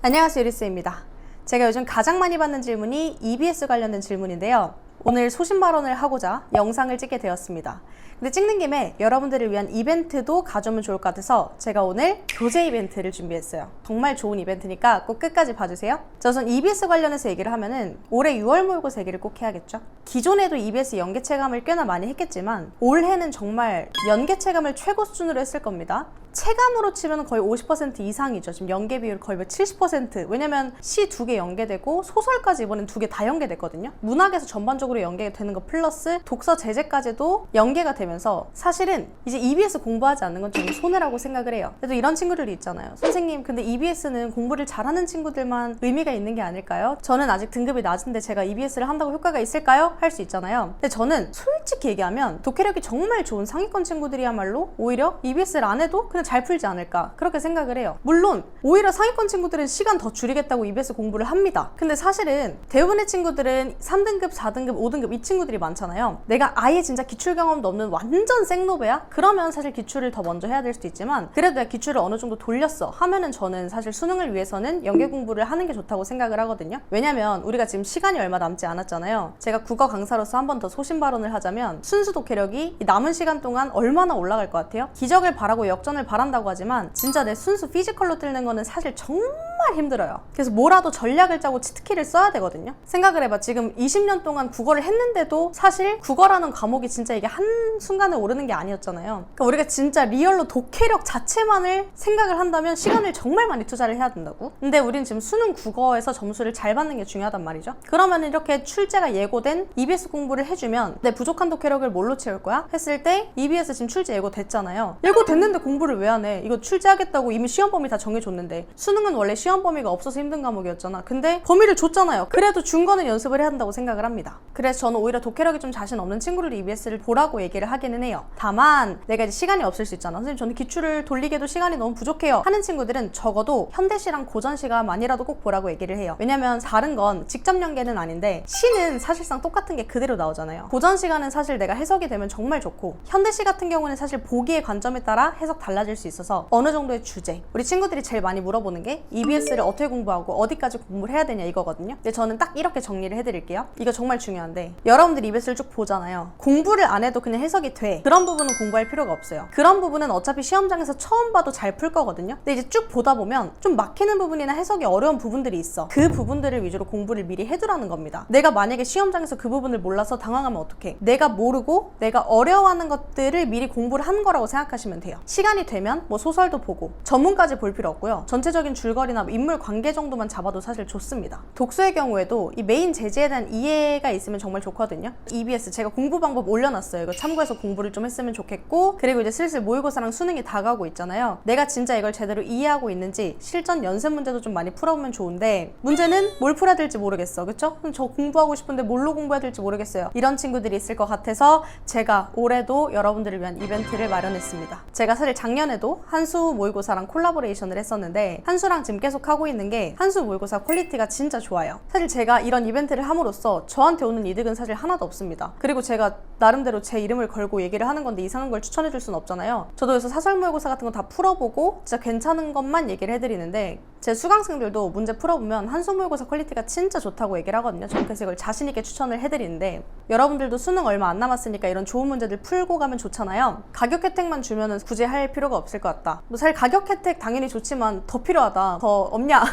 안녕하세요, 유리스입니다. 제가 요즘 가장 많이 받는 질문이 EBS 관련된 질문인데요. 오늘 소신 발언을 하고자 영상을 찍게 되었습니다. 근데 찍는 김에 여러분들을 위한 이벤트도 가져오면 좋을 것 같아서 제가 오늘 교재 이벤트를 준비했어요. 정말 좋은 이벤트니까 꼭 끝까지 봐주세요. 자, 우선 EBS 관련해서 얘기를 하면은 올해 6월 모의고사 얘기를 꼭 해야겠죠. 기존에도 EBS 연계 체감을 꽤나 많이 했겠지만 올해는 정말 연계 체감을 최고 수준으로 했을 겁니다. 체감으로 치면 거의 50% 이상이죠. 지금 연계 비율 거의 70%. 왜냐면 시 2개 연계되고 소설까지 이번엔 2개 다 연계됐거든요. 문학에서 전반적으로 연계가 되는 거 플러스 독서 제재까지도 연계가 되면서 사실은 이제 EBS 공부하지 않는 건 좀 손해라고 생각을 해요. 그래도 이런 친구들이 있잖아요. 선생님, 근데 EBS는 공부를 잘하는 친구들만 의미가 있는 게 아닐까요? 저는 아직 등급이 낮은데 제가 EBS를 한다고 효과가 있을까요? 할 수 있잖아요. 근데 저는 솔직히 얘기하면 독해력이 정말 좋은 상위권 친구들이야말로 오히려 EBS를 안 해도 그냥 잘 풀지 않을까 그렇게 생각을 해요. 물론 오히려 상위권 친구들은 시간 더 줄이겠다고 EBS 공부를 합니다. 근데 사실은 대부분의 친구들은 3등급, 4등급, 5등급 이 친구들이 많잖아요. 내가 아예 진짜 기출 경험도 없는 완전 생노베야? 그러면 사실 기출을 더 먼저 해야 될 수도 있지만 그래도 내가 기출을 어느 정도 돌렸어 하면은 저는 사실 수능을 위해서는 연계 공부를 하는 게 좋다고 생각을 하거든요. 왜냐면 우리가 지금 시간이 얼마 남지 않았잖아요. 제가 국어 강사로서 한 번 더 소신 발언을 하자면 순수 독해력이 남은 시간 동안 얼마나 올라갈 것 같아요? 기적을 바라고 역전을 바란다고 하지만 진짜 내 순수 피지컬로 뜨는 거는 사실 정말 힘들어요. 그래서 뭐라도 전략을 짜고 치트키를 써야 되거든요. 생각을 해봐. 지금 20년 동안 국어를 했는데도 사실 국어라는 과목이 진짜 이게 한순간에 오르는 게 아니었잖아요. 그러니까 우리가 진짜 리얼로 독해력 자체만을 생각을 한다면 시간을 정말 많이 투자를 해야 된다고. 근데 우린 지금 수능 국어에서 점수를 잘 받는 게 중요하단 말이죠. 그러면 이렇게 출제가 예고된 EBS 공부를 해주면 내 부족한 독해력을 뭘로 채울 거야? 했을 때 EBS 지금 출제 예고됐잖아요. 예고됐는데 공부를 왜 안 해? 이거 출제하겠다고 이미 시험 범위 다 정해줬는데 수능은 원래 시험 범위가 없어서 힘든 과목이었잖아. 근데 범위를 줬잖아요. 그래도 준 거는 연습을 해야 한다고 생각을 합니다. 그래서 저는 오히려 독해력이 좀 자신 없는 친구를 EBS를 보라고 얘기를 하기는 해요. 다만 내가 이제 시간이 없을 수 있잖아. 선생님, 저는 기출을 돌리기에도 시간이 너무 부족해요 하는 친구들은 적어도 현대시랑 고전시가만이라도 꼭 보라고 얘기를 해요. 왜냐면 다른 건 직접 연계는 아닌데 시는 사실상 똑같은 게 그대로 나오잖아요. 고전시가는 사실 내가 해석이 되면 정말 좋고 현대시 같은 경우는 사실 보기의 관점에 따라 해석 달라질 수 있어서 어느 정도의 주제, 우리 친구들이 제일 많이 물어보는 게 EBS를 어떻게 공부하고 어디까지 공부를 해야 되냐 이거거든요. 근데 저는 딱 이렇게 정리를 해드릴게요. 이거 정말 중요한데 여러분들 EBS를 쭉 보잖아요. 공부를 안 해도 그냥 해석이 돼. 그런 부분은 공부할 필요가 없어요. 그런 부분은 어차피 시험장에서 처음 봐도 잘 풀 거거든요. 근데 이제 쭉 보다 보면 좀 막히는 부분이나 해석이 어려운 부분들이 있어. 그 부분들을 위주로 공부를 미리 해두라는 겁니다. 내가 만약에 시험장에서 그 부분을 몰라서 당황하면 어떡해? 내가 모르고 내가 어려워하는 것들을 미리 공부를 한 거라고 생각하시면 돼요. 시간이 되면 뭐 소설도 보고 전문까지 볼 필요 없고요. 전체적인 줄거리나 인물 관계 정도만 잡아도 사실 좋습니다. 독서의 경우에도 이 메인 제재에 대한 이해가 있으면 정말 좋거든요. EBS 제가 공부 방법 올려놨어요. 이거 참고해서 공부를 좀 했으면 좋겠고, 그리고 이제 슬슬 모의고사랑 수능이 다가오고 있잖아요. 내가 진짜 이걸 제대로 이해하고 있는지 실전 연습 문제도 좀 많이 풀어보면 좋은데 문제는 뭘 풀어야 될지 모르겠어. 그쵸? 저 공부하고 싶은데 뭘로 공부해야 될지 모르겠어요. 이런 친구들이 있을 것 같아서 제가 올해도 여러분들을 위한 이벤트를 마련했습니다. 제가 사실 작년에도 한수 모의고사랑 콜라보레이션을 했었는데 한수랑 지금 계속 하고 있는 게 한수 모의고사 퀄리티가 진짜 좋아요. 사실 제가 이런 이벤트를 함으로써 저한테 오는 이득은 사실 하나도 없습니다. 그리고 제가 나름대로 제 이름을 걸고 얘기를 하는 건데 이상한 걸 추천해 줄 수는 없잖아요. 저도 그래서 사설 모의고사 같은 거 다 풀어보고 진짜 괜찮은 것만 얘기를 해드리는데 제 수강생들도 문제 풀어보면 한수 모의고사 퀄리티가 진짜 좋다고 얘기를 하거든요. 저는 그래서 이걸 자신 있게 추천을 해드리는데 여러분들도 수능 얼마 안 남았으니까 이런 좋은 문제들 풀고 가면 좋잖아요. 가격 혜택만 주면은 굳이 할 필요가 없을 것 같다. 뭐 사실 가격 혜택 당연히 좋지만 더 필요하다. 더 없냐?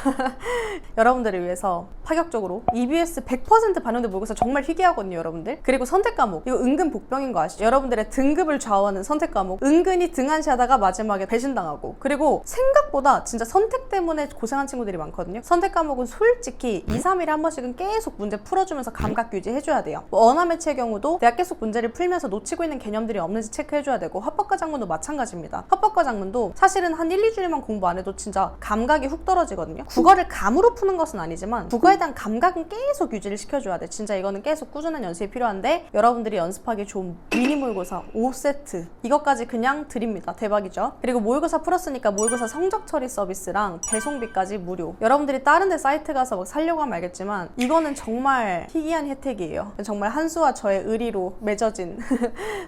여러분들을 위해서 파격적으로 EBS 100% 반영된 모의고사 정말 희귀하거든요, 여러분들. 그리고 선택 과목, 이거 은근 복병인 거 아시죠? 여러분들의 등급을 좌우하는 선택 과목 은근히 등한시하다가 마지막에 배신당하고, 그리고 생각보다 진짜 선택 때문에 고생한 친구들이 많거든요. 선택 과목은 솔직히 2, 3일에 한 번씩은 계속 문제 풀어주면서 감각 유지해줘야 돼요. 뭐 언어매체의 경우도 내가 계속 문제를 풀면서 놓치고 있는 개념들이 없는지 체크해줘야 되고, 합법과 작문도 마찬가지입니다. 합법과 작문도 사실은 한 1, 2주일만 공부 안 해도 진짜 감각이 훅 떨어지거든요. 국어를 감으로 푸는 것은 아니지만 국어에 언어에 대한 감각은 계속 유지를 시켜줘야 돼. 진짜 이거는 계속 꾸준한 연습이 필요한데 여러분들이 연습하기 좋은 미니 모의고사 5세트 이것까지 그냥 드립니다. 대박이죠? 그리고 모의고사 풀었으니까 모의고사 성적 처리 서비스랑 배송비까지 무료. 여러분들이 다른 데 사이트 가서 막 살려고 하면 알겠지만 이거는 정말 희귀한 혜택이에요. 정말 한수와 저의 의리로 맺어진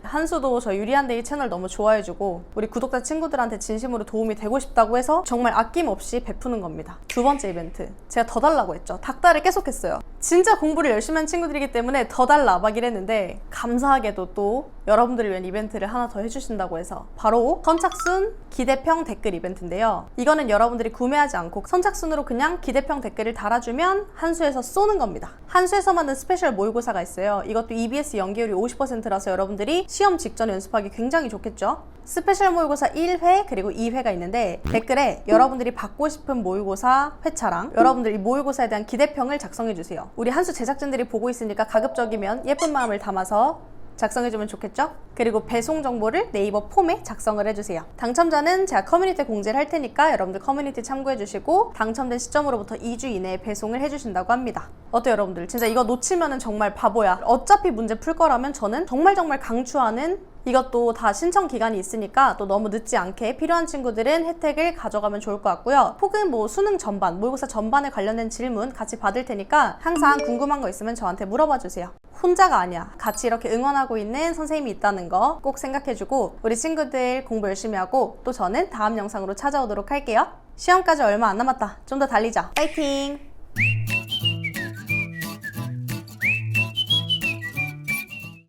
한수도 저 유리한데이 채널 너무 좋아해주고 우리 구독자 친구들한테 진심으로 도움이 되고 싶다고 해서 정말 아낌없이 베푸는 겁니다. 두 번째 이벤트 제가 더 달라고 했죠. 닥달을 계속했어요. 진짜 공부를 열심히 한 친구들이기 때문에 더 달라 막 이랬는데 감사하게도 또 여러분들을 위한 이벤트를 하나 더 해주신다고 해서 바로 선착순 기대평 댓글 이벤트인데요. 이거는 여러분들이 구매하지 않고 선착순으로 그냥 기대평 댓글을 달아주면 한수에서 쏘는 겁니다. 한수에서 만든 스페셜 모의고사가 있어요. 이것도 EBS 연계율이 50%라서 여러분들이 시험 직전에 연습하기 굉장히 좋겠죠. 스페셜 모의고사 1회 그리고 2회가 있는데 댓글에 여러분들이 받고 싶은 모의고사 회차랑 여러분들 이 모의고사에 대한 기대평을 작성해주세요. 우리 한수 제작진들이 보고 있으니까 가급적이면 예쁜 마음을 담아서 작성해주면 좋겠죠? 그리고 배송 정보를 네이버 폼에 작성을 해주세요. 당첨자는 제가 커뮤니티 공지를 할 테니까 여러분들 커뮤니티 참고해주시고 당첨된 시점으로부터 2주 이내에 배송을 해주신다고 합니다. 어때요 여러분들? 진짜 이거 놓치면은 정말 바보야. 어차피 문제 풀 거라면 저는 정말 강추하는 이것도 다 신청 기간이 있으니까 또 너무 늦지 않게 필요한 친구들은 혜택을 가져가면 좋을 것 같고요. 혹은 뭐 수능 전반, 모의고사 전반에 관련된 질문 같이 받을 테니까 항상 궁금한 거 있으면 저한테 물어봐 주세요. 혼자가 아니야. 같이 이렇게 응원하고 있는 선생님이 있다는 거 꼭 생각해주고 우리 친구들 공부 열심히 하고 또 저는 다음 영상으로 찾아오도록 할게요. 시험까지 얼마 안 남았다. 좀 더 달리자. 파이팅!